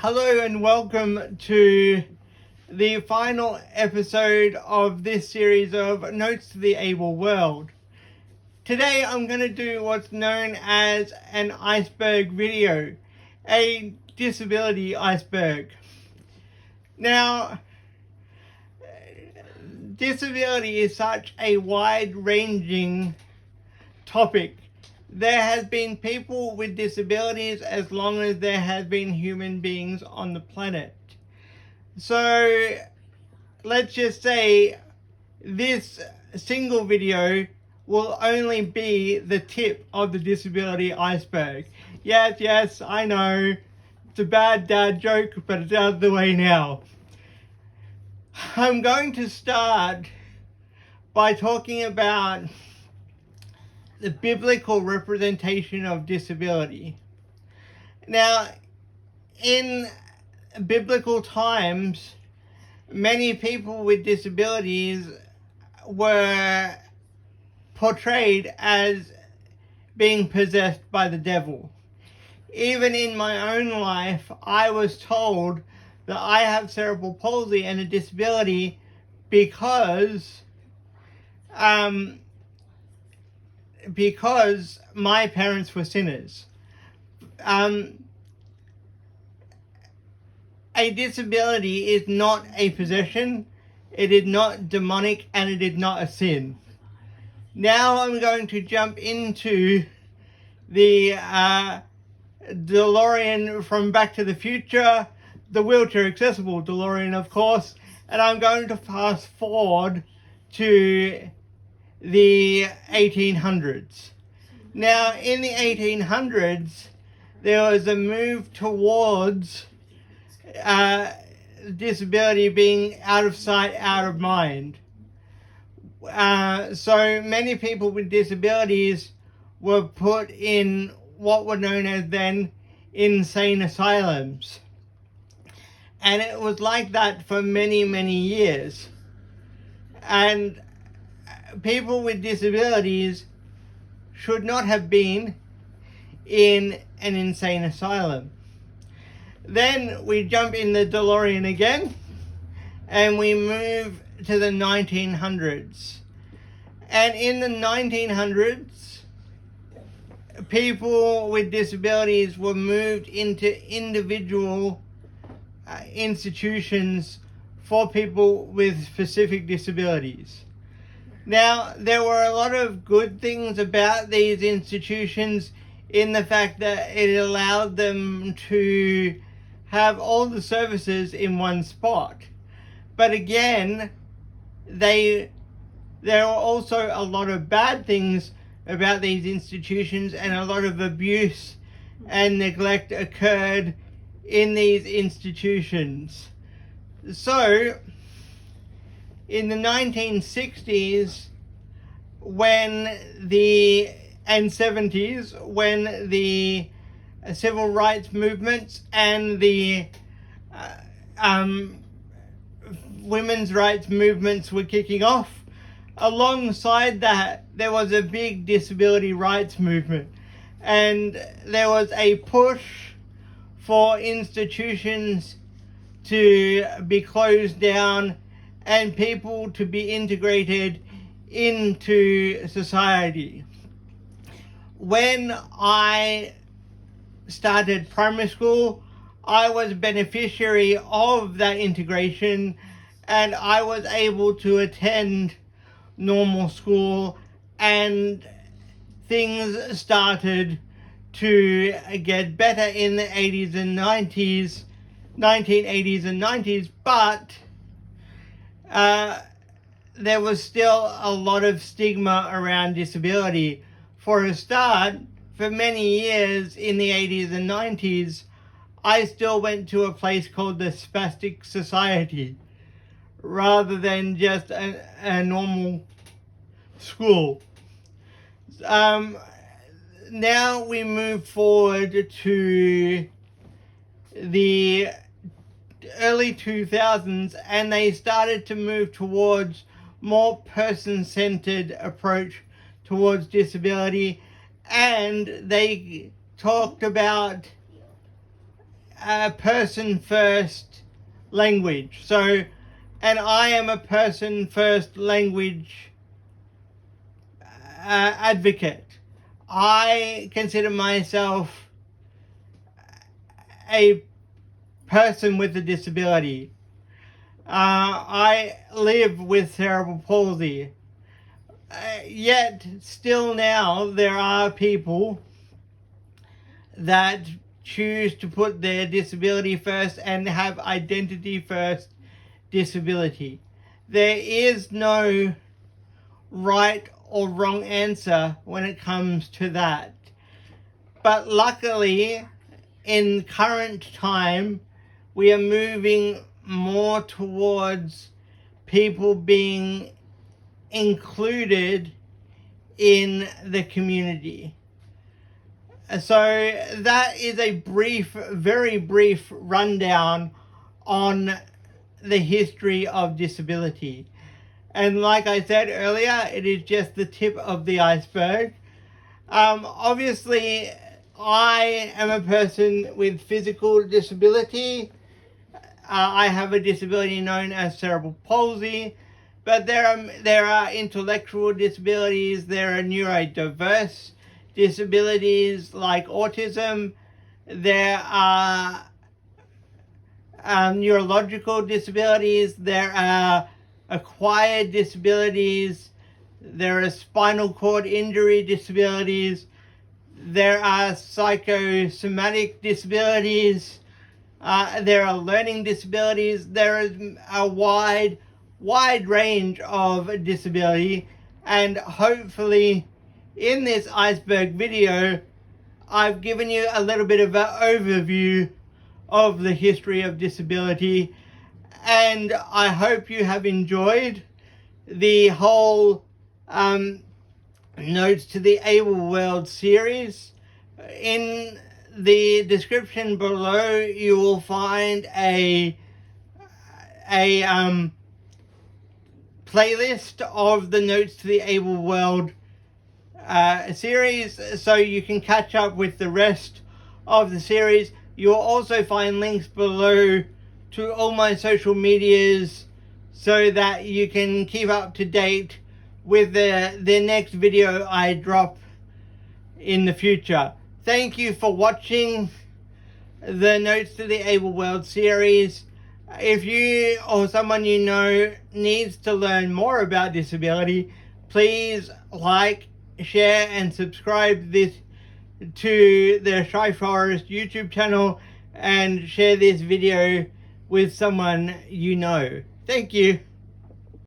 Hello and welcome to the final episode of this series of Notes to the Able World. Today I'm going to do what's known as an iceberg video, a disability iceberg. Now, disability is such a wide-ranging topic. There has been people with disabilities as long as there has been human beings on the planet. So let's just say this single video will only be the tip of the disability iceberg. Yes, I know. It's a bad dad joke, but it's out of the way now. I'm going to start by talking about the biblical representation of disability. Now, in biblical times, many people with disabilities were portrayed as being possessed by the devil. Even in my own life, I was told that I have cerebral palsy and a disability because my parents were sinners. A disability is not a possession, it is not demonic, and it is not a sin. Now I'm going to jump into the DeLorean from Back to the Future, the wheelchair accessible DeLorean, of course, and I'm going to fast forward to the 1800s. Now, in the 1800s, there was a move towards disability being out of sight, out of mind. So many people with disabilities were put in what were known as then insane asylums. And it was like that for many, many years. And people with disabilities should not have been in an insane asylum. Then we jump in the DeLorean again and we move to the 1900s. And in the 1900s, people with disabilities were moved into individual institutions for people with specific disabilities. Now, there were a lot of good things about these institutions in the fact that it allowed them to have all the services in one spot. But again, there were also a lot of bad things about these institutions, and a lot of abuse and neglect occurred in these institutions. So, in the 1960s, and 70s, when the civil rights movements and the women's rights movements were kicking off, alongside that, there was a big disability rights movement. And there was a push for institutions to be closed down and people to be integrated into society. When I started primary school, I was a beneficiary of that integration, and I was able to attend normal school, and things started to get better in the 80s and 90s, 1980s and 90s, but there was still a lot of stigma around disability. For a start, for many years in the 80s and 90s, I still went to a place called the Spastic Society rather than just a normal school. Now we move forward to the early 2000s, and they started to move towards more person-centered approach towards disability, and they talked about a person first language. So, and I am a person first language advocate. I consider myself a person with a disability. I live with cerebral palsy. Yet, still now, there are people that choose to put their disability first and have identity first disability. There is no right or wrong answer when it comes to that. But luckily, in current time, we are moving more towards people being included in the community. So that is a brief, very brief rundown on the history of disability. And like I said earlier, it is just the tip of the iceberg. Obviously, I am a person with physical disability. I have a disability known as cerebral palsy, but there are intellectual disabilities, there are neurodiverse disabilities like autism, there are neurological disabilities, there are acquired disabilities, there are spinal cord injury disabilities, there are psychosomatic disabilities, there are learning disabilities. There is a wide range of disability, and hopefully in this iceberg video I've given you a little bit of an overview of the history of disability, and I hope you have enjoyed the whole Notes to the Able World series. In the description below you will find a playlist of the Notes to the Able World series, so you can catch up with the rest of the series. You'll also find links below to all my social medias so that you can keep up to date with the next video I drop in the future. Thank you for watching the Notes to the Able World series. If you or someone you know needs to learn more about disability, please like, share and subscribe this to the Shy Forest YouTube channel, and share this video with someone you know. Thank you.